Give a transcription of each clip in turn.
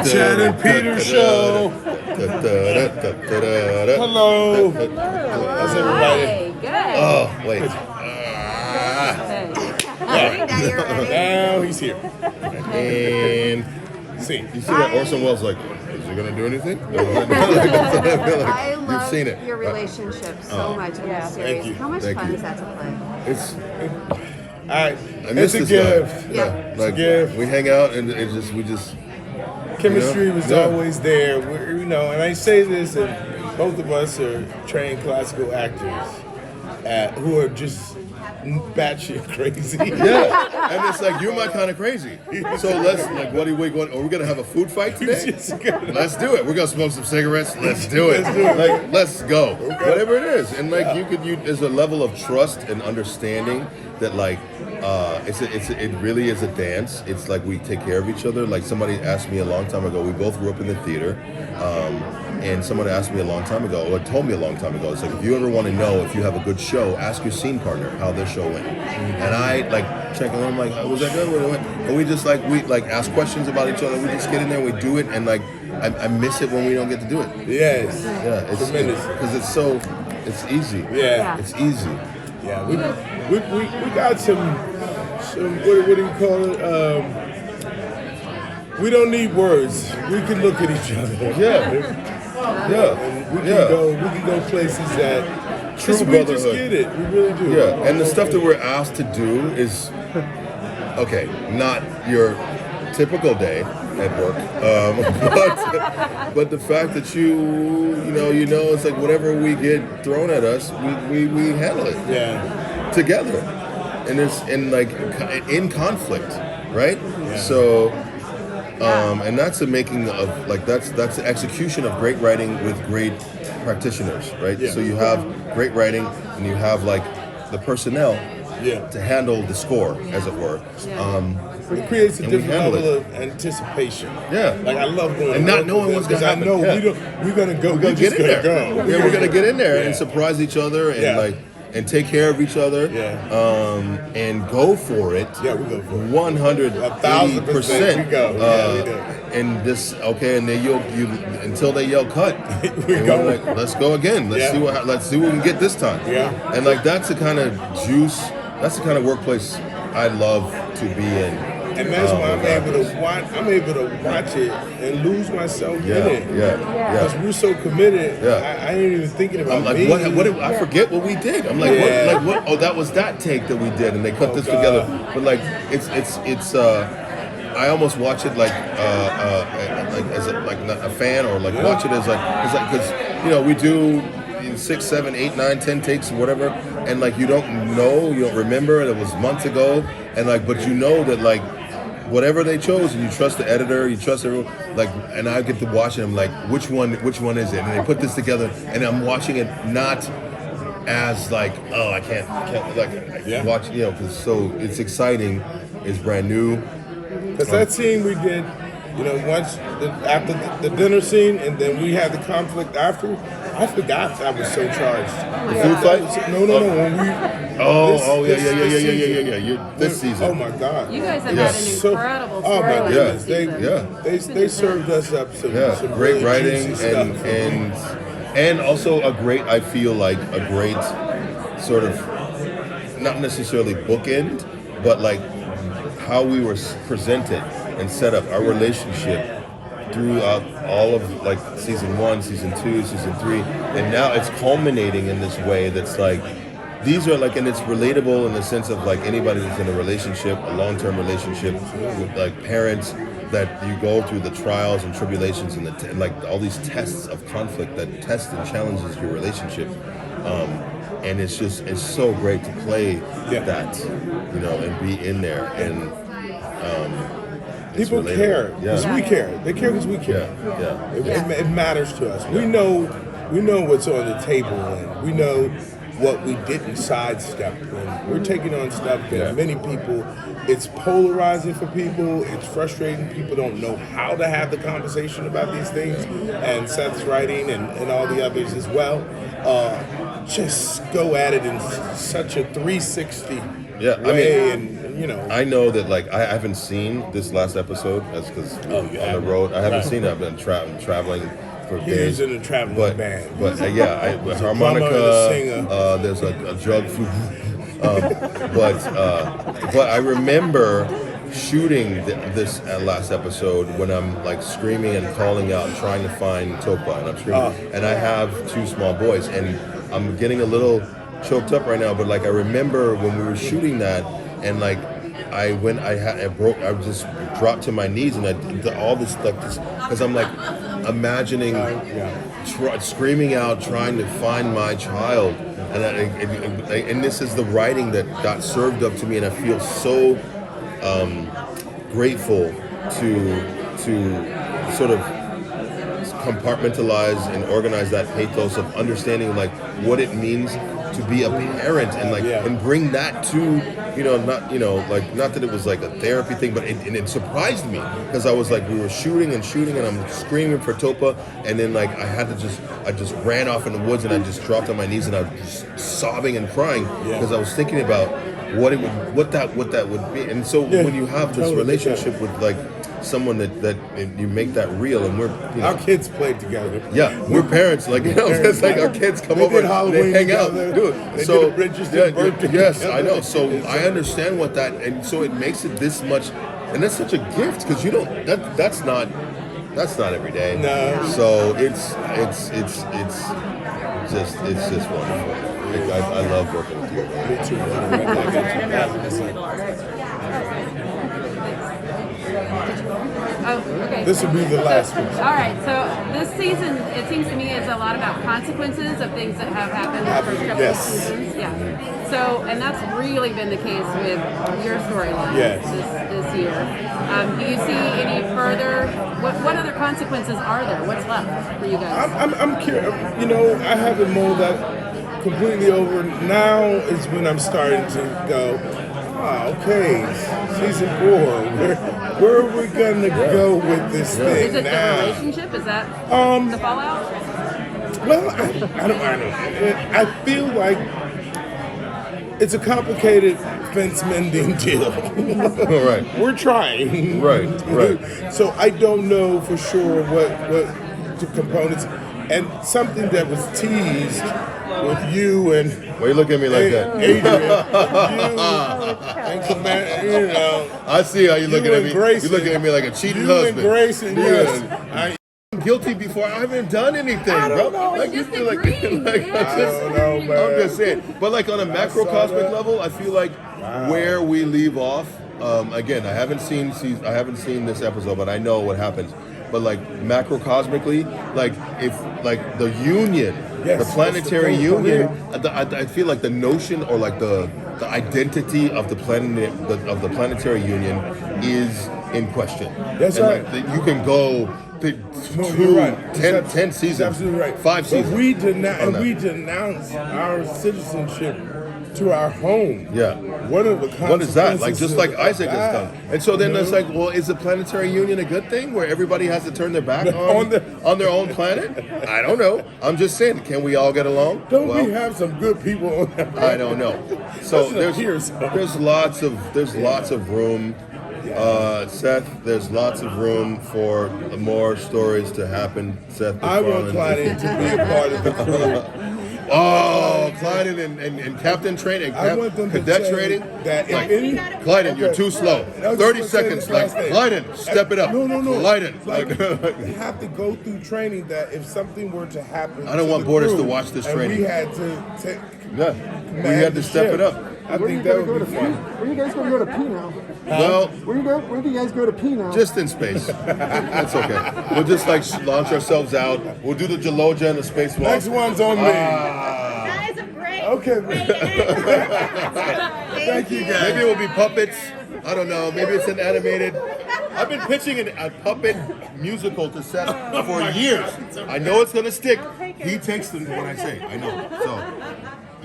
Chad and Peter show. Hello. How's everybody? Good. Oh, wait. Now he's here. And See. you see that Orson Welles like, is he gonna do anything? I You've love seen it. your relationship so much in this series. Thank you. How much Thank fun you. is that to play? It's It's a gift. Yeah. like gift. we hang out and we just Chemistry was Yeah. always there. And I say this, and both of us are trained classical actors who are just batshit crazy. yeah. And it's like you're my kind of crazy. So let's like, what are we going? Are we gonna have a food fight today? Let's do it. We're gonna smoke some cigarettes. Let's do it. Like let's go. Whatever it is, and like there's a level of trust and understanding that like it really is a dance. It's like we take care of each other. Like somebody asked me a long time ago. We both grew up in the theater, and somebody asked me a long time ago, or told me a long time ago. It's like if you ever want to know if you have a good show, ask your scene partner how their show went. And I like check on them like, was that good? And we just like ask questions about each other. We just get in there, we do it, and like I miss it when we don't get to do it. Yes. Yeah, it's tremendous. because it's easy. Yeah. It's easy. Yeah. We got some what do you call it? We don't need words. We can look at each other. Yeah. Yeah. We can go places that True we just brotherhood. get it. We really do. Yeah, and the stuff that we're asked to do is, okay, not your typical day at work, but the fact that you know, it's like whatever we get thrown at us, we handle it Yeah. together, and it's in conflict, right? Yeah. So. And that's the making of that's the execution of great writing with great practitioners, right? Yeah. So you have great writing and you have like the personnel Yeah. to handle the score, as it were. It creates a And we different handle level of anticipation. Yeah. Like I love going And to not work knowing with what's them, gonna 'cause I know happen. we're gonna go. We're gonna get in there. Go. Yeah, we're gonna get in there and Yeah. surprise each other and Yeah. and take care of each other. Yeah. And go for it. Yeah, we go for it. 100%. We go. Yeah, we do. And this, and then you until they yell cut. We And go. we're like, let's go again. Let's Yeah. see what we can get this time. Yeah. And like that's the kind of juice. That's the kind of workplace I love to be in. And that's why I'm God. able to watch it and lose myself Yeah, in it. yeah, Because we're so committed. Yeah. I ain't even thinking about I'm like, me. what I forget what we did. I'm like, Yeah. what? Oh, that was that take that we did, and they cut this God. together. But like, it's. I almost watch it like as not a fan, or like watch it as because we do 6, 7, 8, 9, 10 takes or whatever, and like you don't remember, it was months ago, and like, but you know that like. Whatever they chose, and you trust the editor, you trust everyone. Like, and I get to watch it. I'm like, which one is it? And they put this together, and I'm watching it not as like, oh, I can't watch, because it's exciting, it's brand new. Because that scene we did, once after the dinner scene, and then we had the conflict after. I forgot I was so charged. The food fight? No. When we. This season. Oh my God. You guys have Yeah. had an incredible Oh my storyline goodness. this season. They served us up some Great really writing juicy stuff. and also a great sort of, not necessarily bookend, but like how we were presented and set up our relationship throughout all of like season 1, season 2, season 3, and now it's culminating in this way that's like these are like, and it's relatable in the sense of like anybody that's in a relationship, a long-term relationship with like parents, that you go through the trials and tribulations and like all these tests of conflict that test and challenges your relationship, and it's so great to play that, and be in there and. People care because we care. They care because we care. Yeah. It matters to us. We know what's on the table, and we know what we didn't sidestep. And we're taking on stuff that many people. It's polarizing for people. It's frustrating. People don't know how to have the conversation about these things. And Seth's writing and all the others as well. Just go at it in such a 360 way, and I know that like I haven't seen this last episode. That's because on the road. I haven't seen it. I've been traveling for days. He's in a traveling band. But harmonica. There's a jug flute. But I remember shooting this last episode when I'm like screaming and calling out and trying to find Topa, and I'm screaming, and I have 2 small boys, and I'm getting a little choked up right now. But like I remember when we were shooting that, and like I just dropped to my knees, and I did all this like this because I'm like imagining screaming out, trying to find my child. And this is the writing that got served up to me, and I feel so grateful to sort of compartmentalize and organize that pathos of understanding like what it means to be a parent, and like and bring that to not that it was like a therapy thing, but it surprised me because I was like, we were shooting and I'm screaming for Topa, and then like I just ran off in the woods, and I just dropped on my knees, and I was just sobbing and crying because I was thinking about what that would be. And so when you have this relationship with like someone that you make that real, and our kids played together. Yeah, we're parents. Like it's like our kids come over, they hang out, dude. They did a Bridgerton birthday. Yes, together. I know. So I understand what that, and so it makes it this much, and that's such a gift because you don't. That's not every day. No. So it's just wonderful. I love working with you. Me too. Oh, okay. This will be the last one. All right, so this season, it seems to me, is a lot about consequences of things that have happened in the first couple of seasons. Yeah. So, and that's really been the case with your storyline this year. Do you see any further? What other consequences are there? What's left for you guys? I'm curious. I haven't mulled that completely over. Now is when I'm starting to go, okay, season 4. Where are we gonna go with this thing Is it now? the relationship? Is that the fallout? Well, I don't. I feel like it's a complicated fence mending deal. Right. We're trying. Right. So I don't know for sure what the components, and something that was teased with you and. Why you look at me like that? Adrian, you and Commander, I see how you looking at me. Grayson, You're looking at me like a cheating you husband. and Grayson, yes. I'm guilty before I haven't done anything, bro. Like you feel like I don't know, man. I'm just saying. But like on a macrocosmic level, I feel like where we leave off. Again, I haven't seen this episode, but I know what happens. But like macrocosmically, like if like the union, the planetary union, I feel like the notion or like the identity of the planetary union is in question. That's right. Like, you can go. You're right. 10 seasons, absolutely right. 5 seasons. But we denounce our citizenship to our home. Yeah. What are the consequences? What is that? Like just like Isaac has done. And so then it's like, well, is the planetary union a good thing where everybody has to turn their back on their own planet? I don't know. I'm just saying, can we all get along? Don't we have some good people on that planet? I don't know. So there's lots of room. Seth, there's lots of room for more stories to happen. Seth, I want Klyden to be a part of the crew. Oh, Klyden and captain training, cadet training. That like, any, Klyden, you're too slow. 30 seconds. Like, Klyden, step it up. No. Klyden. Like, we have to go through training that if something were to happen, I don't want Bortus to watch this training. We had to take. We had to step it up. I think that would be fun. Where you guys gonna go to pee now? Well, where do you guys go to pee now? just in space. That's okay. We'll just like launch ourselves out. We'll do the Jaloja and the spacewalk. Next one's on me. That is a great. Okay. Thank you, guys. Maybe it will be puppets. I don't know. Maybe it's an animated. I've been pitching a puppet musical to Seth for years. I know it's gonna stick. He takes them when I say. I know. So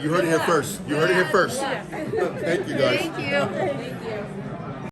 you heard it here first. Thank you guys. Thank you.